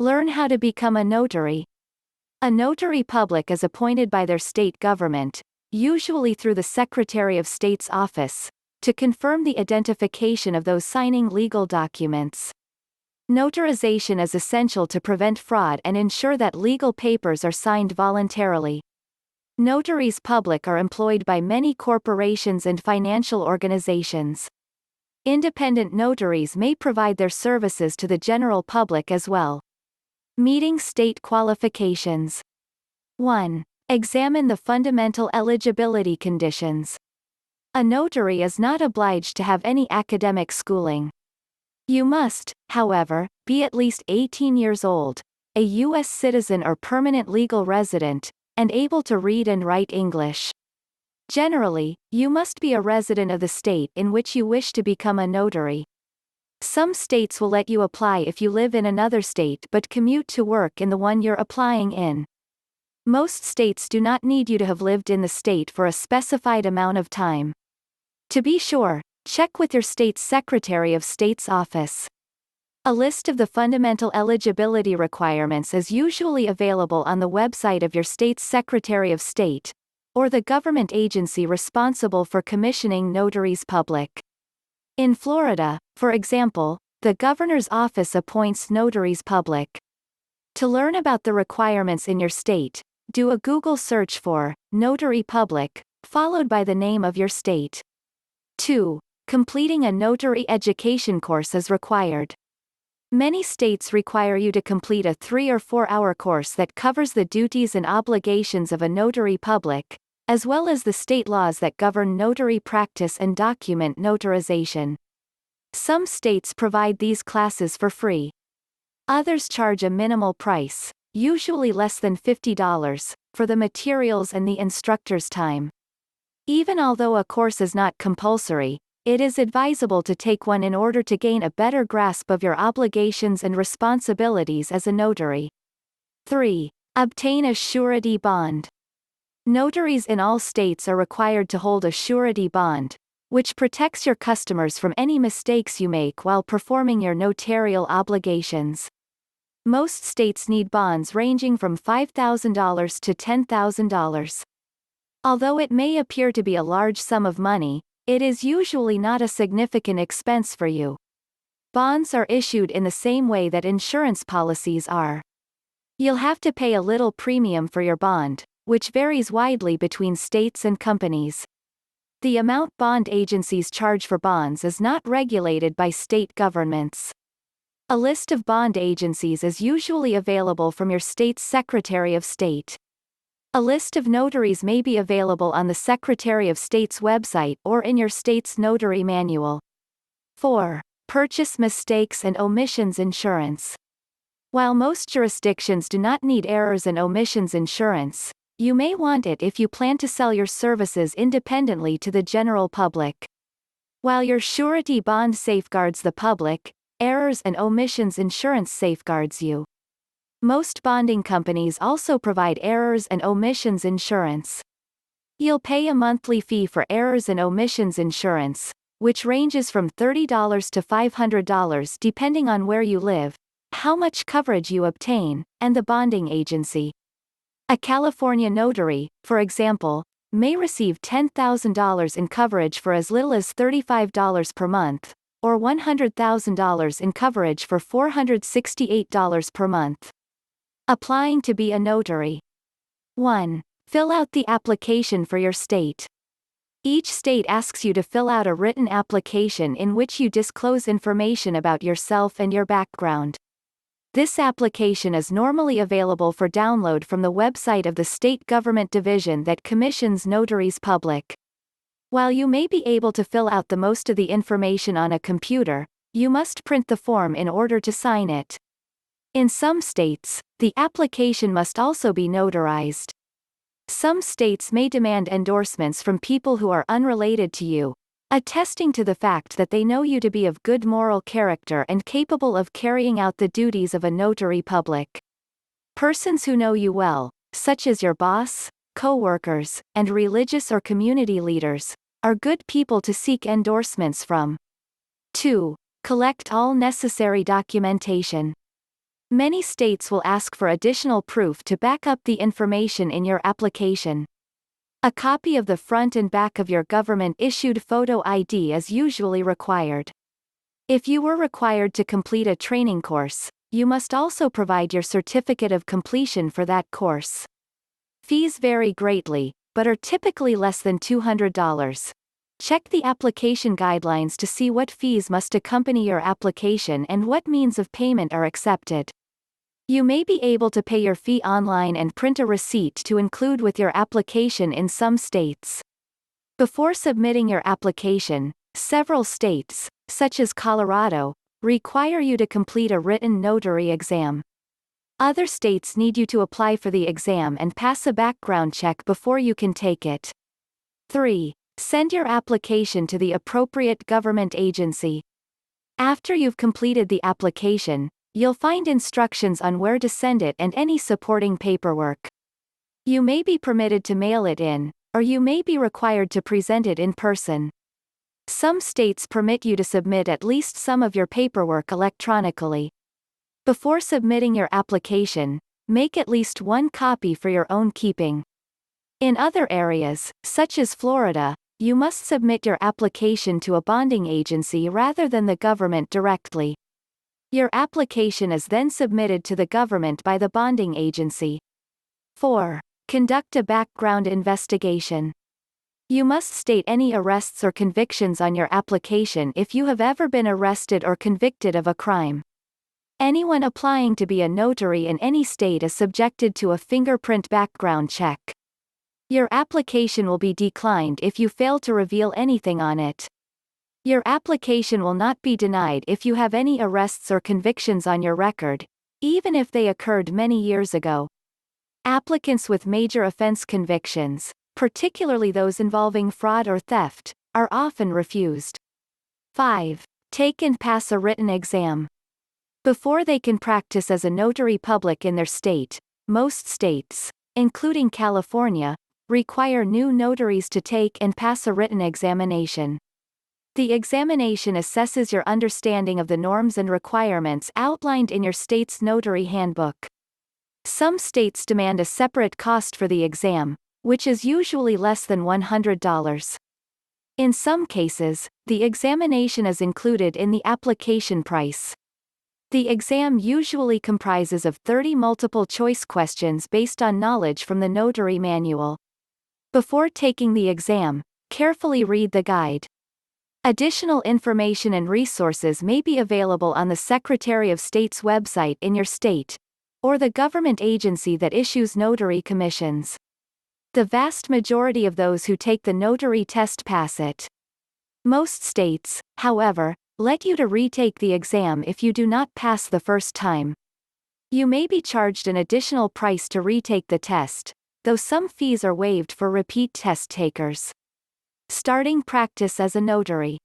Learn how to become a notary. A notary public is appointed by their state government, usually through the Secretary of State's office, to confirm the identification of those signing legal documents. Notarization is essential to prevent fraud and ensure that legal papers are signed voluntarily. Notaries public are employed by many corporations and financial organizations. Independent notaries may provide their services to the general public as well. Meeting state qualifications. 1. Examine the fundamental eligibility conditions. A notary is not obliged to have any academic schooling. You must, however, be at least 18 years old, a U.S. citizen or permanent legal resident, and able to read and write English. Generally, you must be a resident of the state in which you wish to become a notary. Some states will let you apply if you live in another state but commute to work in the one you're applying in. Most states do not need you to have lived in the state for a specified amount of time. To be sure, check with your state's Secretary of State's office. A list of the fundamental eligibility requirements is usually available on the website of your state's Secretary of State, or the government agency responsible for commissioning notaries public. In Florida, for example, the governor's office appoints notaries public. To learn about the requirements in your state, do a Google search for notary public, followed by the name of your state. 2. Completing a notary education course is required. Many states require you to complete a 3 or 4-hour course that covers the duties and obligations of a notary public, as well as the state laws that govern notary practice and document notarization. Some states provide these classes for free. Others charge a minimal price, usually less than $50, for the materials and the instructor's time. Even although a course is not compulsory, it is advisable to take one in order to gain a better grasp of your obligations and responsibilities as a notary. 3. Obtain a surety bond. Notaries in all states are required to hold a surety bond, which protects your customers from any mistakes you make while performing your notarial obligations. Most states need bonds ranging from $5,000 to $10,000. Although it may appear to be a large sum of money, it is usually not a significant expense for you. Bonds are issued in the same way that insurance policies are. You'll have to pay a little premium for your bond, which varies widely between states and companies. The amount bond agencies charge for bonds is not regulated by state governments. A list of bond agencies is usually available from your state's Secretary of State. A list of notaries may be available on the Secretary of State's website or in your state's notary manual. 4. Purchase mistakes and omissions insurance. While most jurisdictions do not need errors and omissions insurance, you may want it if you plan to sell your services independently to the general public. While your surety bond safeguards the public, errors and omissions insurance safeguards you. Most bonding companies also provide errors and omissions insurance. You'll pay a monthly fee for errors and omissions insurance, which ranges from $30 to $500 depending on where you live, how much coverage you obtain, and the bonding agency. A California notary, for example, may receive $10,000 in coverage for as little as $35 per month, or $100,000 in coverage for $468 per month. Applying to be a notary. 1. Fill out the application for your state. Each state asks you to fill out a written application in which you disclose information about yourself and your background. This application is normally available for download from the website of the state government division that commissions notaries public. While you may be able to fill out the most of the information on a computer, you must print the form in order to sign it. In some states, the application must also be notarized. Some states may demand endorsements from people who are unrelated to you, attesting to the fact that they know you to be of good moral character and capable of carrying out the duties of a notary public. Persons who know you well, such as your boss, co-workers, and religious or community leaders, are good people to seek endorsements from. 2. Collect all necessary documentation. Many states will ask for additional proof to back up the information in your application. A copy of the front and back of your government-issued photo ID is usually required. If you were required to complete a training course, you must also provide your certificate of completion for that course. Fees vary greatly, but are typically less than $200. Check the application guidelines to see what fees must accompany your application and what means of payment are accepted. You may be able to pay your fee online and print a receipt to include with your application in some states. Before submitting your application, several states, such as Colorado, require you to complete a written notary exam. Other states need you to apply for the exam and pass a background check before you can take it. 3. Send your application to the appropriate government agency. After you've completed the application, you'll find instructions on where to send it and any supporting paperwork. You may be permitted to mail it in, or you may be required to present it in person. Some states permit you to submit at least some of your paperwork electronically. Before submitting your application, make at least one copy for your own keeping. In other areas, such as Florida, you must submit your application to a bonding agency rather than the government directly. Your application is then submitted to the government by the bonding agency. 4. Conduct a background investigation. You must state any arrests or convictions on your application if you have ever been arrested or convicted of a crime. Anyone applying to be a notary in any state is subjected to a fingerprint background check. Your application will be declined if you fail to reveal anything on it. Your application will not be denied if you have any arrests or convictions on your record, even if they occurred many years ago. Applicants with major offense convictions, particularly those involving fraud or theft, are often refused. 5. Take and pass a written exam. Before they can practice as a notary public in their state, most states, including California, require new notaries to take and pass a written examination. The examination assesses your understanding of the norms and requirements outlined in your state's notary handbook. Some states demand a separate cost for the exam, which is usually less than $100. In some cases, the examination is included in the application price. The exam usually comprises of 30 multiple-choice questions based on knowledge from the notary manual. Before taking the exam, carefully read the guide. Additional information and resources may be available on the Secretary of State's website in your state, or the government agency that issues notary commissions. The vast majority of those who take the notary test pass it. Most states, however, let you to retake the exam if you do not pass the first time. You may be charged an additional price to retake the test, though some fees are waived for repeat test takers. Starting practice as a notary.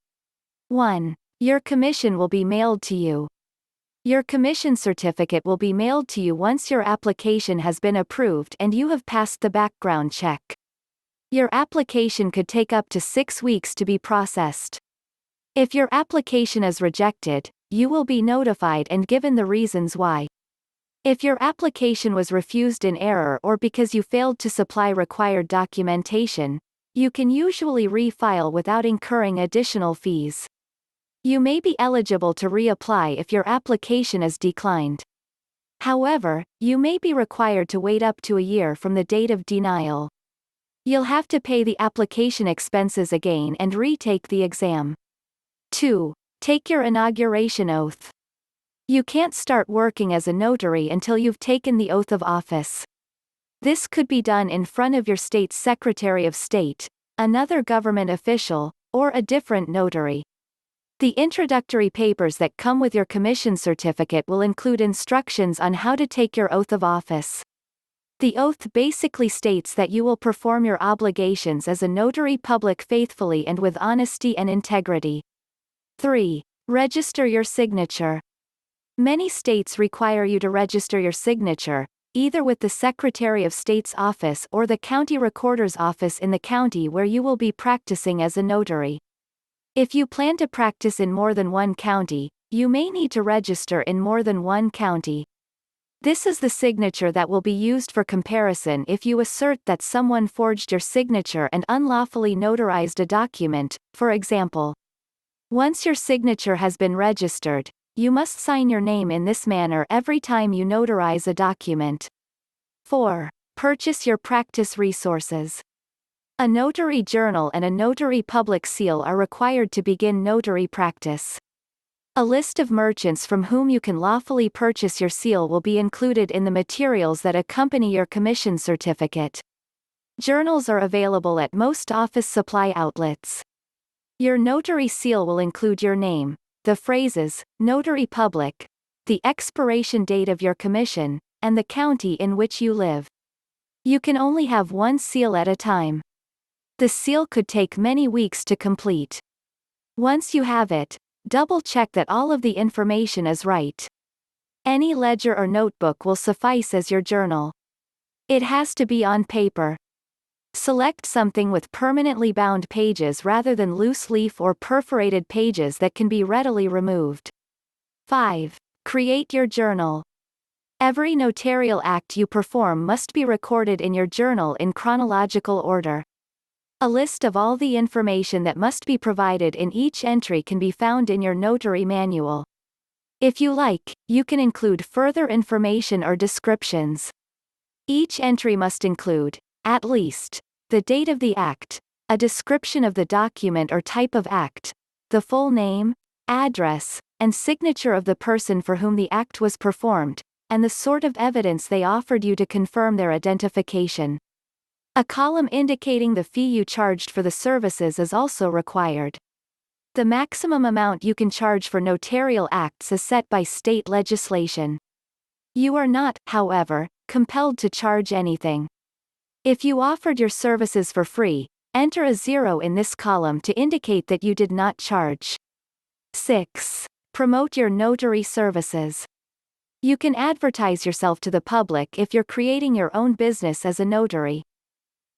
1. Your commission will be mailed to you. Your commission certificate will be mailed to you once your application has been approved and you have passed the background check. Your application could take up to 6 weeks to be processed. If your application is rejected, you will be notified and given the reasons why. If your application was refused in error or because you failed to supply required documentation, you can usually refile without incurring additional fees. You may be eligible to reapply if your application is declined. However, you may be required to wait up to a year from the date of denial. You'll have to pay the application expenses again and retake the exam. 2. Take your inauguration oath. You can't start working as a notary until you've taken the oath of office. This could be done in front of your state's Secretary of State, another government official, or a different notary. The introductory papers that come with your commission certificate will include instructions on how to take your oath of office. The oath basically states that you will perform your obligations as a notary public faithfully and with honesty and integrity. 3. Register your signature. Many states require you to register your signature, either with the Secretary of State's office or the county recorder's office in the county where you will be practicing as a notary. If you plan to practice in more than one county, you may need to register in more than one county. This is the signature that will be used for comparison if you assert that someone forged your signature and unlawfully notarized a document, for example. Once your signature has been registered, you must sign your name in this manner every time you notarize a document. 4. Purchase your practice resources. A notary journal and a notary public seal are required to begin notary practice. A list of merchants from whom you can lawfully purchase your seal will be included in the materials that accompany your commission certificate. Journals are available at most office supply outlets. Your notary seal will include your name, the phrases, Notary Public, the expiration date of your commission, and the county in which you live. You can only have one seal at a time. The seal could take many weeks to complete. Once you have it, double-check that all of the information is right. Any ledger or notebook will suffice as your journal. It has to be on paper. Select something with permanently bound pages rather than loose leaf or perforated pages that can be readily removed. 5. Create your journal. Every notarial act you perform must be recorded in your journal in chronological order. A list of all the information that must be provided in each entry can be found in your notary manual. If you like, you can include further information or descriptions. Each entry must include, at least, the date of the act, a description of the document or type of act, the full name, address, and signature of the person for whom the act was performed, and the sort of evidence they offered you to confirm their identification. A column indicating the fee you charged for the services is also required. The maximum amount you can charge for notarial acts is set by state legislation. You are not, however, compelled to charge anything. If you offered your services for free, enter a 0 in this column to indicate that you did not charge. 6. Promote your notary services. You can advertise yourself to the public if you're creating your own business as a notary.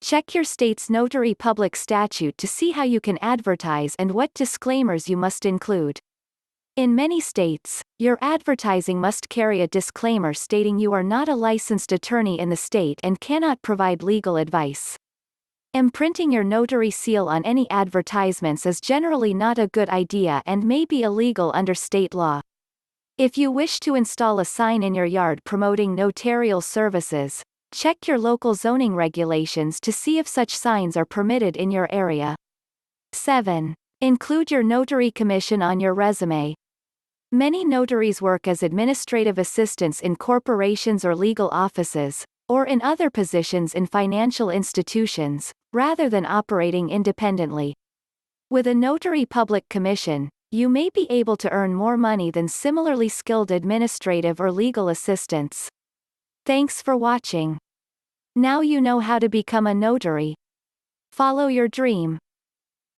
Check your state's notary public statute to see how you can advertise and what disclaimers you must include. In many states, your advertising must carry a disclaimer stating you are not a licensed attorney in the state and cannot provide legal advice. Imprinting your notary seal on any advertisements is generally not a good idea and may be illegal under state law. If you wish to install a sign in your yard promoting notarial services, check your local zoning regulations to see if such signs are permitted in your area. 7. Include your notary commission on your resume. Many notaries work as administrative assistants in corporations or legal offices, or in other positions in financial institutions, rather than operating independently. With a notary public commission, you may be able to earn more money than similarly skilled administrative or legal assistants. Thanks for watching. Now you know how to become a notary. Follow your dream.